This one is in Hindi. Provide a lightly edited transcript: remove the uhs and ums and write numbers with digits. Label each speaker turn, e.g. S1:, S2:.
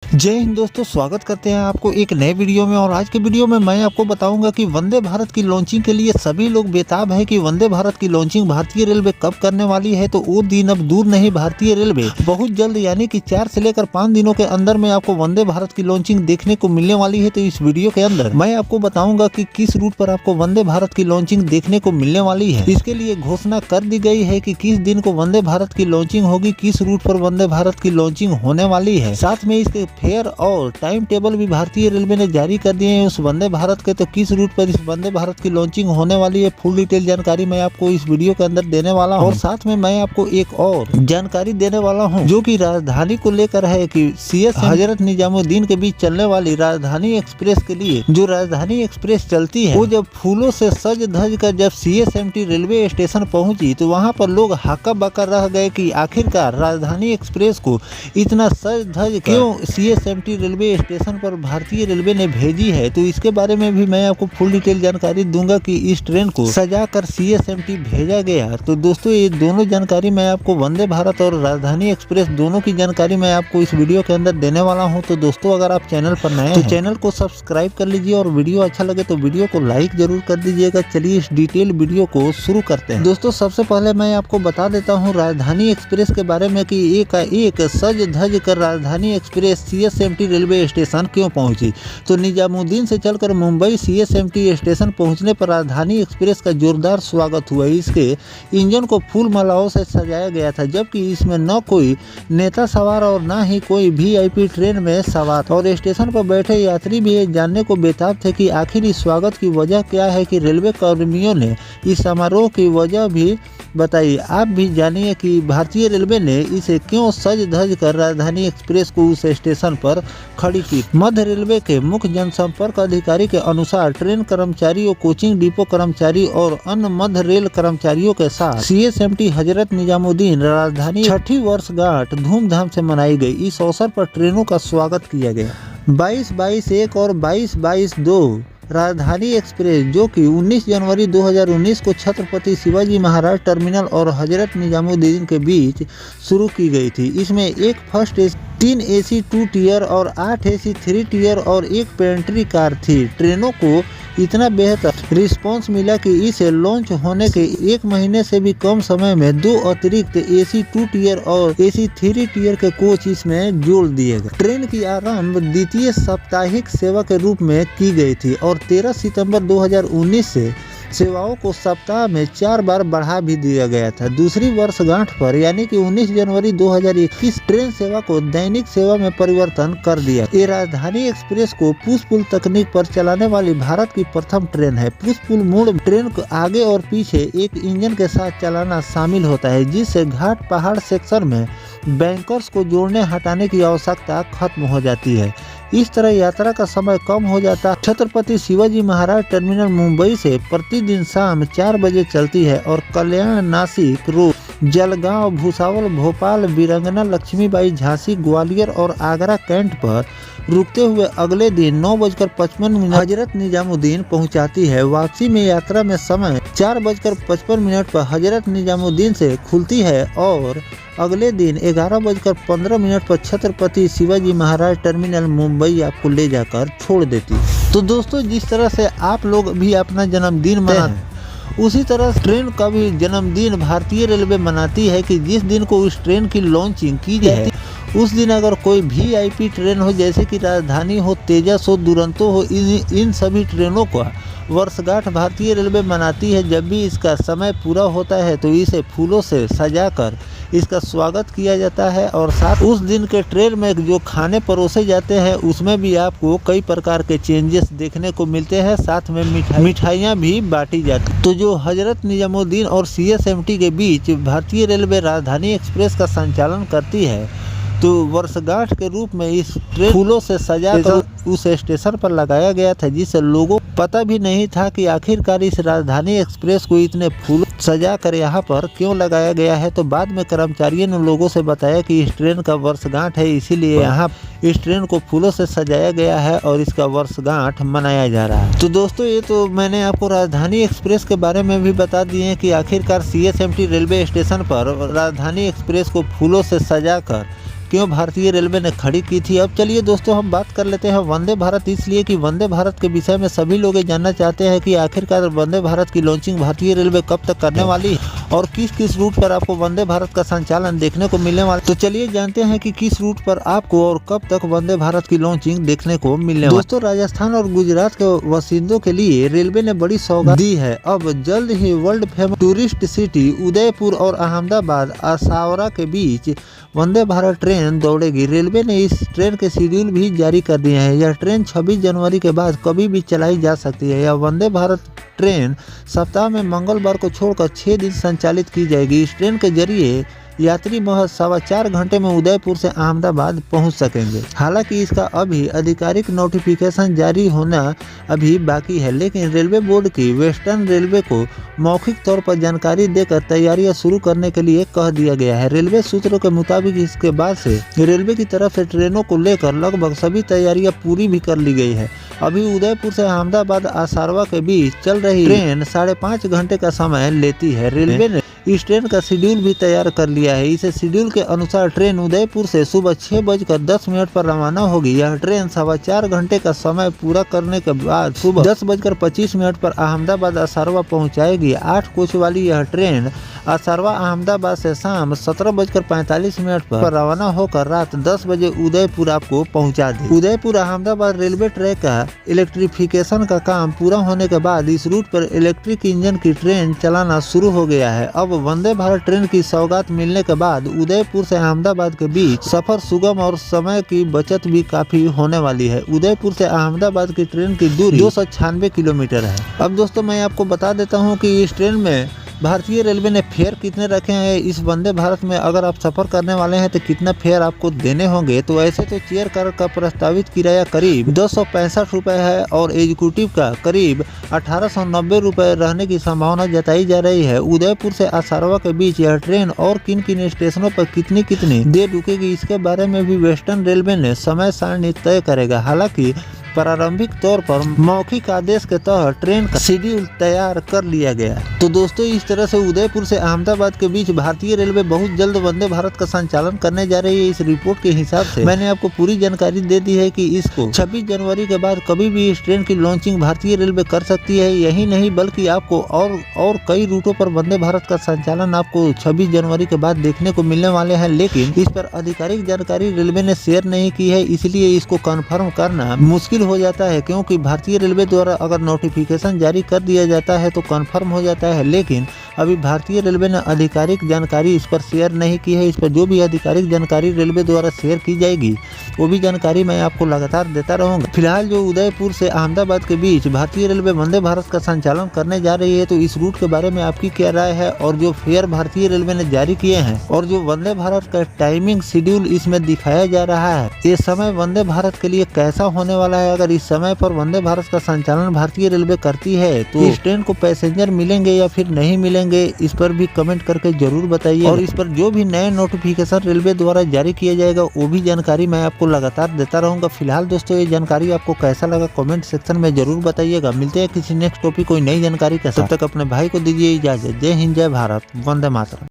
S1: जय हिंद दोस्तों, स्वागत करते हैं आपको एक नए वीडियो में। और आज के वीडियो में मैं आपको बताऊंगा कि वंदे भारत की लॉन्चिंग के लिए सभी लोग बेताब है कि वंदे भारत की लॉन्चिंग भारतीय रेलवे कब करने वाली है। तो वो दिन अब दूर नहीं, भारतीय रेलवे बहुत जल्द यानी कि 4 से लेकर 5 दिनों के अंदर में आपको वंदे भारत की लॉन्चिंग देखने को मिलने वाली है। तो इस वीडियो के अंदर मैं आपको बताऊंगा कि किस रूट पर आपको वंदे भारत की लॉन्चिंग देखने को मिलने वाली है। इसके लिए घोषणा कर दी गई है कि किस दिन को वंदे भारत की लॉन्चिंग होगी, किस रूट पर वंदे भारत की लॉन्चिंग होने वाली है। साथ में इसके फेयर और टाइम टेबल भी भारतीय रेलवे ने जारी कर दिए हैं उस वंदे भारत के। तो किस रूट पर इस वंदे भारत की लॉन्चिंग होने वाली है, फुल डिटेल जानकारी मैं आपको इस वीडियो के अंदर देने वाला हूं। और साथ में मैं आपको एक और जानकारी देने वाला हूं जो कि राजधानी को लेकर है कि CS हजरत निजामुद्दीन के बीच चलने वाली राजधानी एक्सप्रेस के लिए जो राजधानी एक्सप्रेस चलती है, वो जब फूलों से सज धज कर जब CSMT रेलवे स्टेशन पहुंची तो वहां पर लोग हक्का बक्का रह गए कि आखिरकार राजधानी एक्सप्रेस को इतना सज धज क्यों CSMT रेलवे स्टेशन पर भारतीय रेलवे ने भेजी है। तो इसके बारे में भी मैं आपको फुल डिटेल जानकारी दूंगा कि इस ट्रेन को सजाकर CSMT भेजा गया। तो दोस्तों ये दोनों जानकारी मैं आपको वंदे भारत और राजधानी एक्सप्रेस दोनों की जानकारी मैं आपको इस वीडियो के अंदर देने वाला हूं। तो दोस्तों अगर आप चैनल पर नए हैं तो चैनल को सब्सक्राइब कर लीजिए और वीडियो अच्छा लगे तो वीडियो को लाइक जरूर कर दीजिएगा। चलिए इस डिटेल वीडियो को शुरू करते हैं। दोस्तों सबसे पहले मैं आपको बता देता हूँ राजधानी एक्सप्रेस के बारे में कि एक सज धज कर राजधानी एक्सप्रेस CSMT रेलवे स्टेशन क्यों पहुंची। तो निजामुद्दीन से चलकर मुंबई CSMT स्टेशन पहुंचने पर राजधानी एक्सप्रेस का जोरदार स्वागत हुआ। इसके इंजन को फूल मालाओं से सजाया गया था, जबकि इसमें न कोई नेता सवार और न ही कोई VIP ट्रेन में सवार था। और स्टेशन पर बैठे यात्री भी जानने को बेताब थे कि आखिर इस स्वागत की वजह क्या है, कि रेलवे कर्मियों ने इस समारोह की वजह भी बताइए। आप भी जानिए कि भारतीय रेलवे ने इसे क्यों सज धज कर राजधानी एक्सप्रेस को उस स्टेशन पर खड़ी की। मध्य रेलवे के मुख्य जनसंपर्क अधिकारी के अनुसार ट्रेन कर्मचारियों, कोचिंग डिपो कर्मचारी और अन्य मध्य रेल कर्मचारियों के साथ CSMT हजरत निजामुद्दीन राजधानी 6ठी वर्षगांठ धूमधाम से मनाई गई। इस अवसर पर ट्रेनों का स्वागत किया गया। 22-22-1 और 22-22-2 राजधानी एक्सप्रेस जो कि 19 जनवरी 2019 को छत्रपति शिवाजी महाराज टर्मिनल और हजरत निजामुद्दीन के बीच शुरू की गई थी। इसमें एक फर्स्ट AC 3 AC 2 टियर और 8 AC 3 टियर और एक पेंट्री कार थी। ट्रेनों को इतना बेहतर रिस्पांस मिला कि इसे लॉन्च होने के 1 महीने से भी कम समय में 2 अतिरिक्त AC 2 टियर और AC 3 टियर के कोच इसमें जोड़ दिए गए। ट्रेन की आरंभ द्वितीय साप्ताहिक सेवा के रूप में की गई थी और 13 सितंबर 2019 से सेवाओं को सप्ताह में 4 बार बढ़ा भी दिया गया था। दूसरी वर्षगांठ पर यानी कि 19 जनवरी 2021 ट्रेन सेवा को दैनिक सेवा में परिवर्तन कर दिया। ये राजधानी एक्सप्रेस को पुश पुल तकनीक पर चलाने वाली भारत की प्रथम ट्रेन है। पुश पुल मोड ट्रेन को आगे और पीछे एक इंजन के साथ चलाना शामिल होता है, जिससे घाट पहाड़ सेक्शन में बैंकर्स को जोड़ने हटाने की आवश्यकता खत्म हो जाती है। इस तरह यात्रा का समय कम हो जाता है। छत्रपति शिवाजी महाराज टर्मिनल मुंबई से प्रतिदिन शाम 4 बजे चलती है और कल्याण, नासिक रोड, जलगांव, भुसावल, भोपाल, वीरांगना लक्ष्मीबाई, झांसी, ग्वालियर और आगरा कैंट पर रुकते हुए अगले दिन 9:55 हजरत निजामुद्दीन पहुंचाती है। वापसी में यात्रा में समय 4:55 पर हजरत निजामुद्दीन से खुलती है और अगले दिन 11:15 पर छत्रपति शिवाजी महाराज टर्मिनल मुंबई आपको ले जाकर छोड़ देती है। तो दोस्तों जिस तरह से आप लोग भी अपना जन्मदिन मनाते हैं, उसी तरह ट्रेन का भी जन्मदिन भारतीय रेलवे मनाती है कि जिस दिन को उस ट्रेन की लॉन्चिंग की जाए उस दिन अगर कोई VIP ट्रेन हो, जैसे कि राजधानी हो, तेजस हो, दुरंतो हो, इन सभी ट्रेनों का वर्षगांठ भारतीय रेलवे मनाती है। जब भी इसका समय पूरा होता है तो इसे फूलों से सजाकर इसका स्वागत किया जाता है। और साथ उस दिन के ट्रेन में जो खाने परोसे जाते हैं उसमें भी आपको कई प्रकार के चेंजेस देखने को मिलते हैं। साथ में मिठाइयाँ भी बांटी जाती। तो जो हजरत निजामुद्दीन और CSMT के बीच भारतीय रेलवे राजधानी एक्सप्रेस का संचालन करती है, तो वर्षगांठ के रूप में इस ट्रेन फूलों से सजाकर उस स्टेशन पर लगाया गया था, जिससे लोगों को पता भी नहीं था कि आखिरकार इस राजधानी एक्सप्रेस को इतने फूल सजाकर यहाँ पर क्यों लगाया गया है। तो बाद में कर्मचारियों ने लोगों से बताया कि इस ट्रेन का वर्षगांठ है, इसीलिए यहाँ इस ट्रेन को फूलों से सजाया गया है और इसका वर्षगांठ मनाया जा रहा है। तो दोस्तों ये तो मैंने आपको राजधानी एक्सप्रेस के बारे में भी बता दिए कि आखिरकार CSMT रेलवे स्टेशन पर राजधानी एक्सप्रेस को फूलों से सजाकर क्यों भारतीय रेलवे ने खड़ी की थी। अब चलिए दोस्तों हम बात कर लेते हैं वंदे भारत, इसलिए कि वंदे भारत के विषय में सभी लोग ये जानना चाहते हैं कि आखिरकार वंदे भारत की लॉन्चिंग भारतीय रेलवे कब तक करने वाली है और किस किस रूट पर आपको वंदे भारत का संचालन देखने को मिलने वाला। तो चलिए जानते हैं कि किस रूट पर आपको और कब तक वंदे भारत की लॉन्चिंग देखने को मिलने वाली। दोस्तों राजस्थान और गुजरात के बासिंदों के लिए रेलवे ने बड़ी सौगात दी है। अब जल्द ही world famous tourist city Udaipur और अहमदाबाद आसावरा के बीच वंदे भारत ट्रेन दौड़ेगी। रेलवे ने इस ट्रेन के शेड्यूल भी जारी कर दिए हैं। यह ट्रेन 26 जनवरी के बाद कभी भी चलाई जा सकती है। यह वंदे भारत ट्रेन सप्ताह में मंगलवार को छोड़कर 6 दिन संचालित की जाएगी। इस ट्रेन के जरिए यात्री महज 4.25 घंटे में उदयपुर से अहमदाबाद पहुंच सकेंगे। हालांकि इसका अभी आधिकारिक नोटिफिकेशन जारी होना अभी बाकी है, लेकिन रेलवे बोर्ड की वेस्टर्न रेलवे को मौखिक तौर पर जानकारी देकर तैयारियां शुरू करने के लिए कह दिया गया है। रेलवे सूत्रों के मुताबिक इसके बाद से रेलवे की तरफ से ट्रेनों को लेकर लगभग सभी तैयारियां पूरी भी कर ली गई है। अभी उदयपुर से अहमदाबाद आसारवा के बीच चल रही ट्रेन 5.5 घंटे का समय लेती है। रेलवे ने इस ट्रेन का शेड्यूल भी तैयार कर लिया है। इस शेड्यूल के अनुसार ट्रेन उदयपुर से सुबह 6:10 पर रवाना होगी। यह ट्रेन 4.25 घंटे का समय पूरा करने के बाद सुबह 10:25 पर अहमदाबाद आसारवा पहुंचाएगी। 8 कोच वाली यह ट्रेन आसारवा अहमदाबाद से शाम 17:45 पर रवाना होकर रात 10 बजे उदयपुर आपको पहुंचा देगी। उदयपुर अहमदाबाद रेलवे ट्रैक का इलेक्ट्रिफिकेशन का काम पूरा होने के बाद इस रूट पर इलेक्ट्रिक इंजन की ट्रेन चलाना शुरू हो गया है। अब वंदे भारत ट्रेन की सौगात मिलने के बाद उदयपुर से अहमदाबाद के बीच सफर सुगम और समय की बचत भी काफी होने वाली है। उदयपुर से अहमदाबाद की ट्रेन की दूरी 296 किलोमीटर है। अब दोस्तों मैं आपको बता देता हूँ कि इस ट्रेन में भारतीय रेलवे ने फेयर कितने रखे हैं। इस वंदे भारत में अगर आप सफ़र करने वाले हैं तो कितना फेयर आपको देने होंगे। तो ऐसे तो चेयर कार का प्रस्तावित किराया करीब 265 रुपये है और एग्जीक्यूटिव का करीब 1890 रुपये रहने की संभावना जताई जा रही है। उदयपुर से आसारवा के बीच यह ट्रेन और किन किन स्टेशनों पर कितनी कितनी देर रुकेगी, इसके बारे में भी वेस्टर्न रेलवे ने समय सारणी तय करेगा। हालांकि प्रारंभिक तौर पर मौखिक आदेश के तहत ट्रेन का शेड्यूल तैयार कर लिया गया है। तो दोस्तों इस तरह से उदयपुर से अहमदाबाद के बीच भारतीय रेलवे बहुत जल्द वंदे भारत का संचालन करने जा रही है। इस रिपोर्ट के हिसाब से मैंने आपको पूरी जानकारी दे दी है कि इसको 26 जनवरी के बाद कभी भी इस ट्रेन की लॉन्चिंग भारतीय रेलवे कर सकती है। यही नहीं बल्कि आपको और कई रूटों पर वंदे भारत का संचालन आपको 26 जनवरी के बाद देखने को मिलने वाले हैं, लेकिन इस पर आधिकारिक जानकारी रेलवे ने शेयर नहीं की है। इसलिए इसको कन्फर्म करना मुश्किल हो जाता है, क्योंकि भारतीय रेलवे द्वारा अगर नोटिफिकेशन जारी कर दिया जाता है तो कंफर्म हो जाता है, लेकिन अभी भारतीय रेलवे ने आधिकारिक जानकारी इस पर शेयर नहीं की है। इस पर जो भी आधिकारिक जानकारी रेलवे द्वारा शेयर की जाएगी वो भी जानकारी मैं आपको लगातार देता रहूंगा। फिलहाल जो उदयपुर से अहमदाबाद के बीच भारतीय रेलवे वंदे भारत का संचालन करने जा रही है, तो इस रूट के बारे में आपकी क्या राय है। और जो फेयर भारतीय रेलवे ने जारी किए हैं और जो वंदे भारत का टाइमिंग शेड्यूल इसमें दिखाया जा रहा है, ये समय वंदे भारत के लिए कैसा होने वाला है। अगर इस समय पर वंदे भारत का संचालन भारतीय रेलवे करती है तो इस ट्रेन को पैसेंजर मिलेंगे या फिर नहीं मिलेंगे, इस पर भी कमेंट करके जरूर बताइए। और इस पर जो भी नए नोटिफिकेशन रेलवे द्वारा जारी किया जाएगा वो भी जानकारी मैं आपको लगातार देता रहूंगा। फिलहाल दोस्तों ये जानकारी आपको कैसा लगा कमेंट सेक्शन में जरूर बताइएगा। मिलते हैं किसी नेक्स्ट टॉपिक कोई नई जानकारी के साथ। तब तक अपने भाई को दीजिए इजाजत। जय हिंद, जय भारत, वंदे मातरम।